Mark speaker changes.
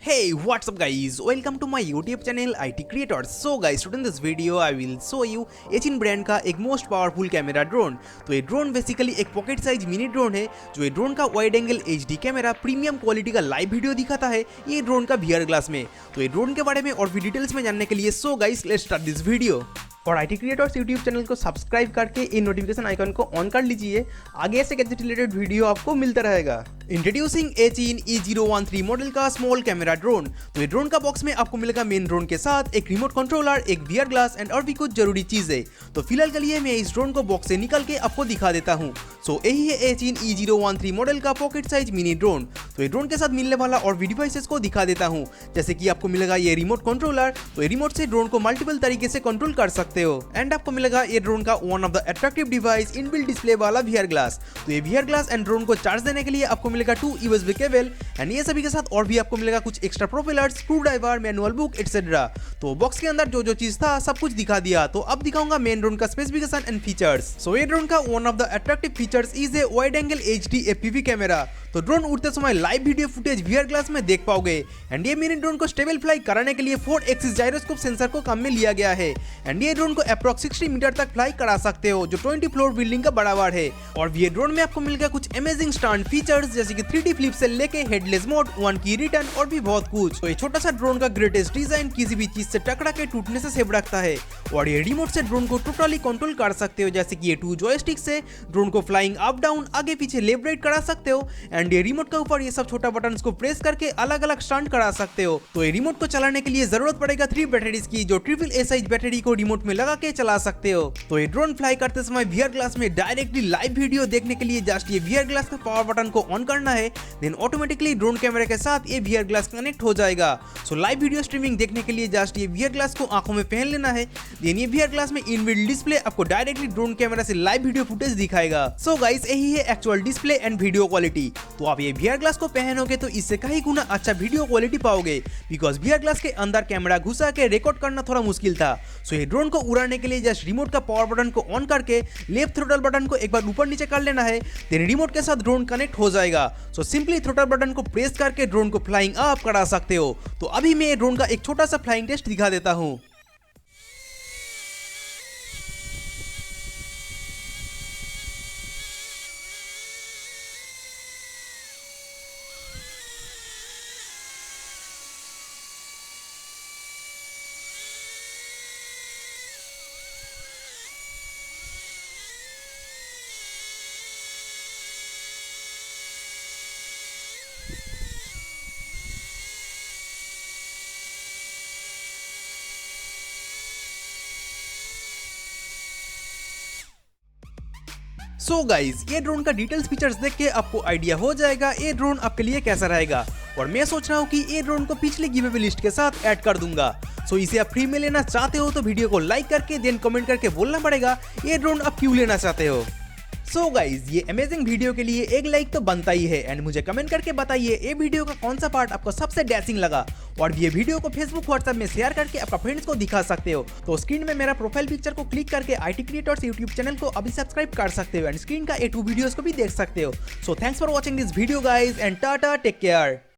Speaker 1: Hey, what's up guys? Welcome to my YouTube channel IT Creators. So guys, today in this video I will show you Eachine brand का एक most powerful camera drone. तो ये drone basically एक pocket size mini drone है जो ये drone का wide angle HD camera premium quality का लाइव वीडियो दिखाता है ये ड्रोन का VR ग्लास में। तो ये ड्रोन के बारे में और भी डिटेल्स में जानने के लिए so guys let's start this video. और IT क्रिएटर्स यूट्यूब चैनल को सब्सक्राइब करके इन नोटिफिकेशन आइकन को ऑन कर लीजिए, आगे ऐसे गैजेट रिलेटेड वीडियो आपको मिलता रहेगा। इंट्रोड्यूसिंग एचिन E013 मॉडल का स्मॉल कैमरा ड्रोन। तो ये ड्रोन का बॉक्स में आपको मिलेगा मेन ड्रोन के साथ एक रिमोट कंट्रोलर, एक VR ग्लास एंड और भी कुछ जरूरी चीजें। तो फिलहाल के लिए मैं इस ड्रोन को बॉक्स से निकाल के आपको दिखा देता हूँ। सो यही है एचिन E013 मॉडल का पॉकेट साइज मिनी ड्रोन। तो ये ड्रोन के साथ मिलने वाला और भी डिवाइसेस को दिखा देता हूँ, जैसे कि आपको मिलेगा ये रिमोट कंट्रोलर। तो ये रिमोट से ड्रोन को मल्टीपल तरीके से कंट्रोल कर सकते हो एंड आपको मिलेगा ये ड्रोन का one of the attractive device inbuilt display वाला VR ग्लास। तो ये VR ग्लास एंड ड्रोन को चार्ज देने के लिए आपको मिलेगा 2 USB केबल एंड ये सभी के साथ और भी आपको मिलेगा कुछ extra propellers, screw driver, manual book etcetera. तो बॉक्स के अंदर जो जो चीज था सब कुछ दिखा दिया। तो अब दिखाऊंगा मेन ड्रोन का स्पेसिफिकेशन एंड फीचर्स। सो ये ड्रोन का one of the attractive features is a wide angle HD FPV camera. तो ड्रोन उड़ते समय live video footage VR glass में देख पाओगे एंड ये मिनी ड्रोन को स्टेबल फ्लाई कराने के लिए 4 एक्सिस जायरोस्कोप सेंसर को काम में लिया गया है एंड ये ड्रोन को अप्रॉक्स 60 मीटर तक फ्लाई करा सकते हो जो 20 फ्लोर बिल्डिंग का बराबर है। और ये ड्रोन में आपको मिलेगा कुछ अमेजिंग स्टंट फीचर्स जैसे कि 3D फ्लिप से लेके हेडलेस मोड, 1 की रिटर्न और भी बहुत कुछ। तो ये छोटा सा ड्रोन का ग्रेटेस्ट डिजाइन किसी भी चीज से टकरा के टूटने से सेव रखता है और ये रिमोट से ड्रोन को टोटली कंट्रोल कर सकते हो, जैसे कि ये 2 जॉयस्टिक से ड्रोन को फ्लाइंग अप डाउन, आगे पीछे लेफ्ट राइट करा सकते हो एंड ये रिमोट के ऊपर ये सब छोटा बटन को प्रेस करके अलग अलग स्टंट करा सकते हो। तो ये रिमोट को चलाने के लिए जरूरत पड़ेगा 3 बैटरीज की, जो AAA साइज बैटरी को रिमोट में लगा के चला सकते हो। तो ये ड्रोन फ्लाई करते समय VR ग्लास में डायरेक्टली लाइव वीडियो देखने के लिए जस्ट ये VR ग्लास के पावर बटन को ऑन करना है, देन ऑटोमेटिकली ड्रोन कैमरे के साथ ये VR ग्लास कनेक्ट हो जाएगा। सो लाइव वीडियो स्ट्रीमिंग देखने के लिए जस्ट ये VR ग्लास को आंखों में पहन लेना है, देन ये VR ग्लास में इनबिल्ट डिस्प्ले आपको डायरेक्टली ड्रोन कैमरा से लाइव वीडियो फुटेज दिखाएगा। सो गाइस यही है actual display and video quality. तो आप ये VR ग्लास को पहनोगे तो इससे कहीं गुना अच्छा वीडियो क्वालिटी पाओगे, बिकॉज VR ग्लास के अंदर कैमरा घुसा के रिकॉर्ड करना थोड़ा मुश्किल था। सो ये ड्रोन को उड़ाने के लिए जस्ट रिमोट का पावर बटन को ऑन करके लेफ्ट थ्रोटल बटन को एक बार ऊपर नीचे कर लेना है, देन रिमोट के साथ ड्रोन कनेक्ट हो जाएगा। सो सिंपली थ्रोटल बटन को प्रेस करके ड्रोन को फ्लाइंग अप करा सकते हो। तो अभी मैं ड्रोन का एक छोटा सा फ्लाइंग टेस्ट दिखा देता हूँ। सो गाइज ये ड्रोन का डिटेल्स फीचर्स देख के आपको आइडिया हो जाएगा ये ड्रोन आपके लिए कैसा रहेगा। और मैं सोच रहा हूँ कि ये ड्रोन को पिछले गिवअवे लिस्ट के साथ ऐड कर दूंगा। सो इसे आप फ्री में लेना चाहते हो तो वीडियो को लाइक करके देन कमेंट करके बोलना पड़ेगा ये ड्रोन आप क्यों लेना चाहते हो। सो गाइज ये अमेजिंग वीडियो के लिए एक लाइक तो बनता ही है एंड मुझे कमेंट करके बताइए ये वीडियो का कौन सा पार्ट आपको सबसे डैशिंग लगा। और ये वीडियो को फेसबुक व्हाट्सएप में शेयर करके अपना फ्रेंड्स को दिखा सकते हो। तो स्क्रीन में मेरा प्रोफाइल पिक्चर को क्लिक करके IT क्रिएटर्स यूट्यूब चैनल को अभी सब्सक्राइब कर सकते हो एंड स्क्रीन का A2 वीडियोस को भी देख सकते हो। So thanks for watching this video guys and tata, take care.